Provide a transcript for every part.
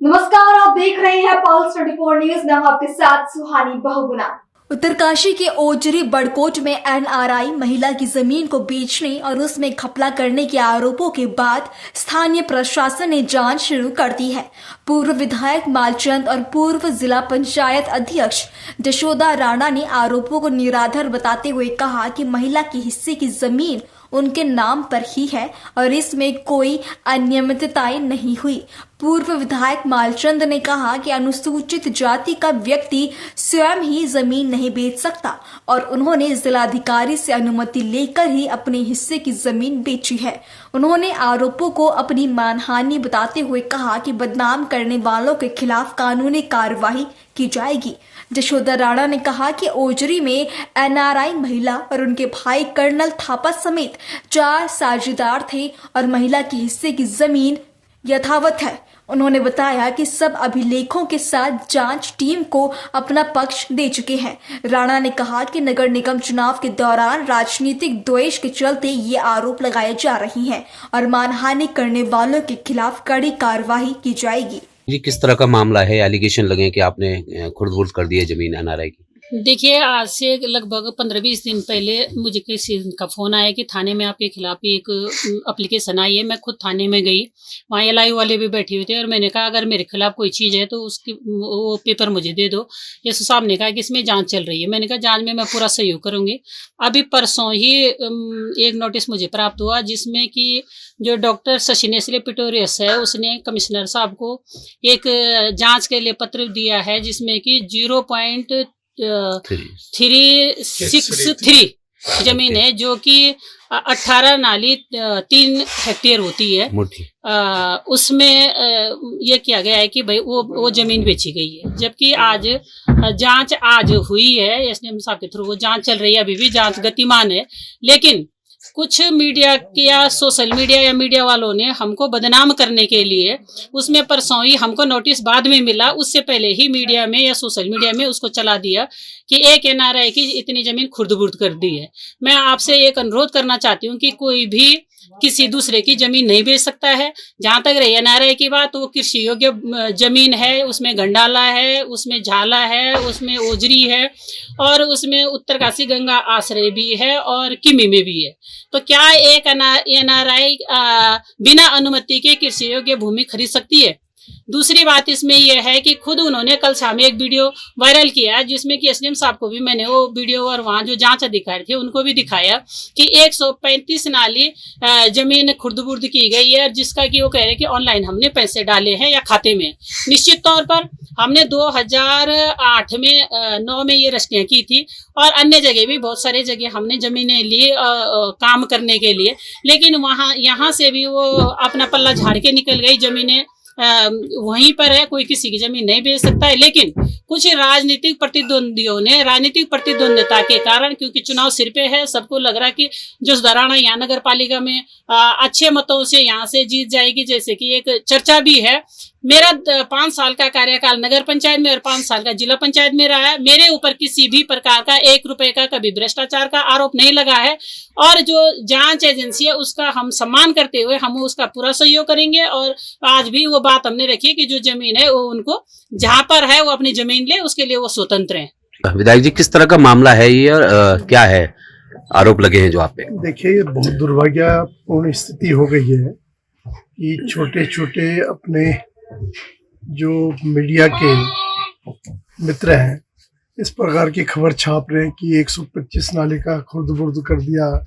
नमस्कार, आप देख रहे हैं पल्स 24 न्यूज। मैं हूं आपके साथ सुहानी बहुगुना। उत्तरकाशी के ओजरी बड़कोट में एनआरआई महिला की जमीन को बेचने और उसमें घपला करने के आरोपों के बाद स्थानीय प्रशासन ने जांच शुरू कर दी है। पूर्व विधायक मालचंद और पूर्व जिला पंचायत अध्यक्ष जशोदा राणा ने आरोपों को निराधार बताते हुए कहा कि महिला के हिस्से की जमीन उनके नाम पर ही है और इसमें कोई अनियमितताएं नहीं हुई। पूर्व विधायक मालचंद ने कहा कि अनुसूचित जाति का व्यक्ति स्वयं ही जमीन नहीं बेच सकता और उन्होंने जिलाधिकारी से अनुमति लेकर ही अपने हिस्से की जमीन बेची है। उन्होंने आरोपों को अपनी मानहानि बताते हुए कहा कि बदनाम करने वालों के खिलाफ कानूनी कार्रवाई की जाएगी। जशोदा राणा ने कहा कि ओजरी में एनआरआई महिला और उनके भाई कर्नल थापा समेत 4 साझेदार थे और महिला के हिस्से की जमीन यथावत है। उन्होंने बताया कि सब अभिलेखों के साथ जांच टीम को अपना पक्ष दे चुके हैं। राणा ने कहा कि नगर निगम चुनाव के दौरान राजनीतिक द्वेष के चलते ये आरोप लगाए जा रहे हैं और मानहानि करने वालों के खिलाफ कड़ी कार्रवाई की जाएगी। जी, किस तरह का मामला है? एलिगेशन लगे कि आपने खुर्द-बुर्द कर दी है जमीन एनआरआई की। देखिए, आज से लगभग 15-20 दिन पहले मुझे किसी का फ़ोन आया कि थाने में आपके खिलाफ एक एप्लीकेशन आई है। मैं खुद थाने में गई, वहाँ एलआईओ वाले भी बैठे हुए थे और मैंने कहा अगर मेरे खिलाफ कोई चीज़ है तो उसकी वो पेपर मुझे दे दो। एसओ साहब ने कहा कि इसमें जांच चल रही है। मैंने कहा जांच में मैं पूरा सहयोग करूँगी। अभी परसों ही एक नोटिस मुझे प्राप्त हुआ जिसमें कि जो डॉक्टर शशिनेस्ले पिटोरियस है उसने कमिश्नर साहब को एक जाँच के लिए पत्र दिया है जिसमें कि 0.363 जमीन है जो कि 18 नाली 3 हेक्टेयर होती है। उसमें ये किया गया है कि भाई वो जमीन बेची गई है, जबकि आज जांच आज हुई है। एसडीएम साहब के थ्रू वो जांच चल रही है, अभी भी जांच गतिमान है। लेकिन कुछ मीडिया या सोशल मीडिया या मीडिया वालों ने हमको बदनाम करने के लिए उसमें परसों ही हमको नोटिस बाद में मिला, उससे पहले ही मीडिया में या सोशल मीडिया में उसको चला दिया कि एक एनआरआई की इतनी जमीन खुर्द-बुर्द कर दी है। मैं आपसे एक अनुरोध करना चाहती हूँ कि कोई भी किसी दूसरे की जमीन नहीं बेच सकता है। जहाँ तक रही एनआरआई की बात, वो कृषि योग्य जमीन है, उसमें गंडाला है, उसमें झाला है, उसमें ओजरी है और उसमें उत्तरकाशी गंगा आश्रय भी है और किमी में भी है। तो क्या एक एनआरआई बिना अनुमति के कृषि योग्य भूमि खरीद सकती है? दूसरी बात इसमें यह है कि खुद उन्होंने कल शाम एक वीडियो वायरल किया है जिसमें कि एसडीएम साहब को भी मैंने वो वीडियो और वहाँ जो जांच अधिकारी थे उनको भी दिखाया कि 135 नाली जमीन खुर्द-बुर्द की गई है, जिसका कि वो कह रहे हैं कि ऑनलाइन हमने पैसे डाले हैं या खाते में। निश्चित तौर पर हमने 2008 में 9 में ये रजिस्ट्रियाँ की थी और अन्य जगह भी बहुत सारे जगह हमने जमीनें ली काम करने के लिए, लेकिन वहाँ यहाँ से भी वो अपना पल्ला झाड़ के निकल गई। जमीनें वहीं पर है, कोई किसी की जमीन नहीं बेच सकता है। लेकिन कुछ राजनीतिक प्रतिद्वंदियों ने राजनीतिक प्रतिद्वंदिता के कारण, क्योंकि चुनाव सिर पे है, सबको लग रहा है कि जशोदा राणा यहाँ नगर पालिका में अच्छे मतों से यहाँ से जीत जाएगी, जैसे कि एक चर्चा भी है। मेरा 5 साल का कार्यकाल नगर पंचायत में और 5 साल का जिला पंचायत में रहा है। मेरे ऊपर किसी भी प्रकार का 1 रुपए का कभी भ्रष्टाचार का आरोप नहीं लगा है और जो जांच एजेंसी है उसका हम सम्मान करते हुए हम उसका पूरा सहयोग करेंगे। और आज भी वो बात हमने रखी है कि जो जमीन है वो उनको जहाँ पर है वो अपनी जमीन ले, उसके लिए वो स्वतंत्र है। विधायक जी, किस तरह का मामला है ये और क्या है आरोप लगे हैं जो आप पे? देखिए, ये बहुत दुर्भाग्यपूर्ण स्थिति हो गई है कि छोटे छोटे अपने जो मीडिया के मित्र हैं इस प्रकार की खबर छाप रहे हैं कि 125 नाले का खुर्द-बुर्द कर दिया,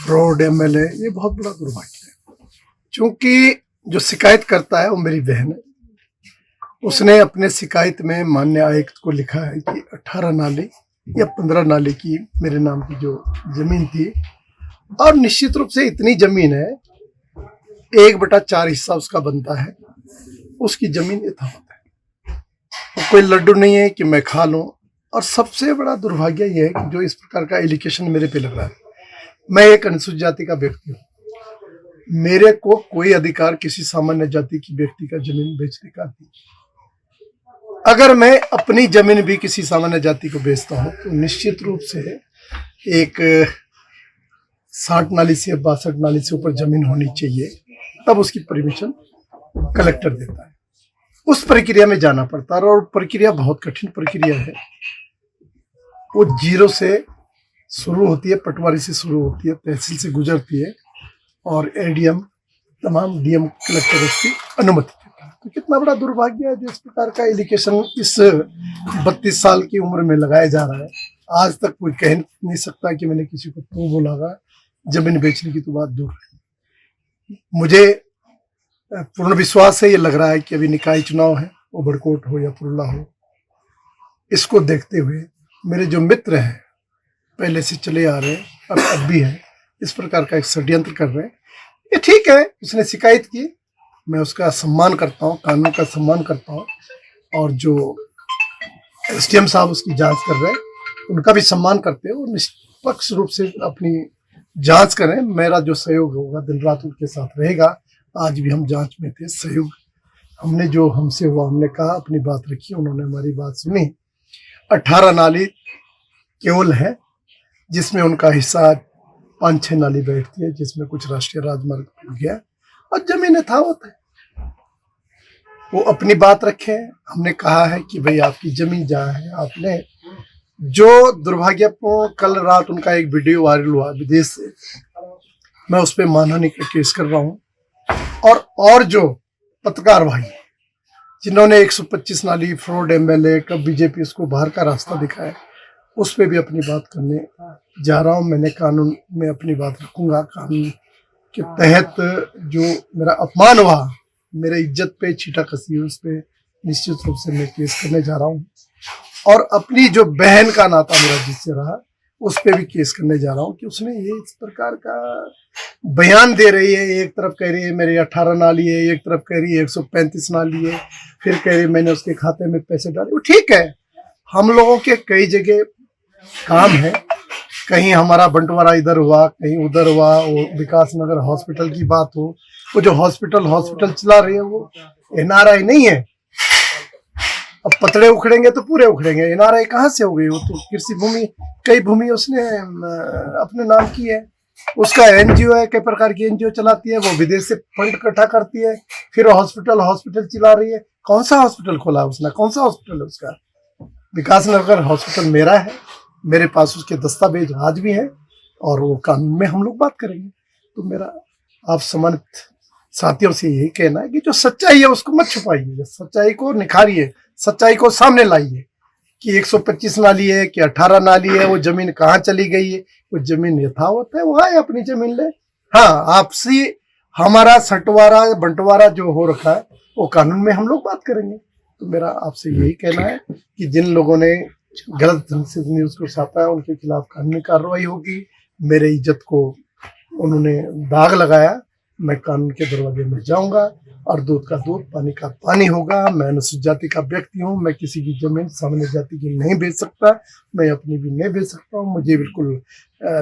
फ्रॉड एमएलए। ये बहुत बड़ा दुर्भाग्य है, क्योंकि जो शिकायत करता है वो मेरी बहन है। उसने अपने शिकायत में माननीय आयुक्त को लिखा है कि 18 नाले या 15 नाले की मेरे नाम की जो जमीन थी और निश्चित रूप से इतनी जमीन है 1/4 हिस्सा उसका बनता है, उसकी जमीन यथावत है। तो कोई लड्डू नहीं है कि मैं खा लूं। और सबसे बड़ा दुर्भाग्य यह है कि जो इस प्रकार का एलिगेशन मेरे पे लग रहा है, मैं एक अनुसूचित जाति का व्यक्ति हूँ, मेरे को कोई अधिकार किसी सामान्य जाति की व्यक्ति का जमीन बेचने का नहीं। अगर मैं अपनी जमीन भी किसी सामान्य जाति को बेचता हूँ तो निश्चित रूप से एक 60 नाली से 62 नाली से ऊपर जमीन होनी चाहिए, तब उसकी परमिशन कलेक्टर देता है। उस प्रक्रिया में जाना पड़ता है और प्रक्रिया बहुत कठिन प्रक्रिया है। वो जीरो से शुरू होती है, पटवारी से शुरू होती है, तहसील से गुजरती है और एडीएम तमाम डीएम कलेक्टर उसकी अनुमति देता है। तो कितना बड़ा दुर्भाग्य है जो इस प्रकार का एलिगेशन इस 32 साल की उम्र में लगाया जा रहा है। आज तक कोई कह नहीं सकता कि मैंने किसी को तू बोला। जमीन बेचने की तो बात दूर है। मुझे पूर्ण विश्वास है, ये लग रहा है कि अभी निकाय चुनाव है, वो बड़कोट हो या पुरला हो, इसको देखते हुए मेरे जो मित्र हैं पहले से चले आ रहे हैं, अब भी है, इस प्रकार का एक षड्यंत्र कर रहे हैं। ये ठीक है, उसने शिकायत की, मैं उसका सम्मान करता हूँ, कानून का सम्मान करता हूँ, और जो एसडीएम साहब उसकी जांच कर रहे हैं उनका भी सम्मान करते हैं। वो निष्पक्ष रूप से अपनी जांच करें। मेरा जो सहयोग होगा दिन रात उनके साथ रहेगा। आज भी हम जांच में थे, सहयोग हमने जो हमसे हुआ हमने कहा, अपनी बात रखी, उन्होंने हमारी बात सुनी। 18 नाली केवल है जिसमें उनका हिस्सा 5-6 नाली बैठती है, जिसमें कुछ राष्ट्रीय राजमार्ग टूट गया और जमीन यथावत है। वो अपनी बात रखे। हमने कहा है कि भाई आपकी जमीन जहाँ है, आपने जो दुर्भाग्यपूर्ण, कल रात उनका एक वीडियो वायरल हुआ विदेश से, मैं उस पर मानहानि का केस कर रहा हूँ। और जो पत्रकार भाई जिन्होंने 125 नाली फ्रॉड एमएलए का बीजेपी उसको बाहर का रास्ता दिखाया, उस पर भी अपनी बात करने जा रहा हूँ। मैंने कानून में अपनी बात रखूंगा। कानून के तहत जो मेरा अपमान हुआ, मेरे इज्जत पे छीटा कसी हुई, उस पर निश्चित रूप से मैं केस करने जा रहा हूँ। और अपनी जो बहन का नाता मेरा जिससे रहा, उस पे भी केस करने जा रहा हूँ कि उसने ये इस प्रकार का बयान दे रही है। एक तरफ कह रही है मेरे 18 नाली है, एक तरफ कह रही है 135 नाली है, फिर कह रही है मैंने उसके खाते में पैसे डाले। वो ठीक है, हम लोगों के कई जगह काम है, कहीं हमारा बंटवारा इधर हुआ, कहीं उधर हुआ। वो विकास नगर हॉस्पिटल की बात हो, वो जो हॉस्पिटल चला रही है वो एनआरआई नहीं है। अब पतड़े उखड़ेंगे तो पूरे उखड़ेंगे। एनआरआई कहाँ से हो गई? वो तो कृषि भूमि, कई भूमि उसने अपने नाम की है। उसका एनजीओ है, कई प्रकार की एनजीओ चलाती है, वो विदेश से फंड इकट्ठा करती है, फिर हॉस्पिटल चला रही है। कौन सा हॉस्पिटल खोला उसने? कौन सा हॉस्पिटल है उसका? विकास नगर हॉस्पिटल मेरा है, मेरे पास उसके दस्तावेज आज भी हैं और वो कानून में हम लोग बात करेंगे। तो मेरा आप सम्मानित साथियों से यही कहना है कि जो सच्चाई है उसको मत छुपाइए, सच्चाई को निखारिए, सच्चाई को सामने लाइए कि 125 नाली है कि 18 नाली है, वो जमीन कहाँ चली गई है। वो जमीन यथावत है, वो है, अपनी जमीन ले। हाँ, आपसी हमारा सटवारा बंटवारा जो हो रखा है वो कानून में हम लोग बात करेंगे। तो मेरा आपसे यही कहना है कि जिन लोगों ने गलत ढंग से न्यूज को छापा है उनके खिलाफ कानूनी कार्रवाई होगी। मेरे इज्जत को उन्होंने दाग लगाया, मैं कानून के दरवाजे में जाऊंगा और दूध का दूध, पानी का पानी होगा। मैं अनुसूचित जाति का व्यक्ति हूँ, मैं किसी की जमीन सामान्य जाति की नहीं बेच सकता, मैं अपनी भी नहीं बेच सकता हूँ। मुझे बिल्कुल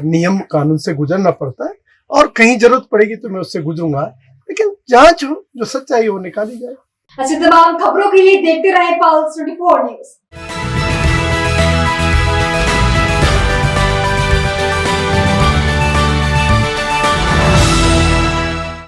नियम कानून से गुजरना पड़ता है और कहीं जरूरत पड़ेगी तो मैं उससे गुजरूंगा, लेकिन जांच जो सच्चाई वो निकाली जाए। ऐसी तमाम खबरों के लिए देखते रहे पल्स 24 न्यूज।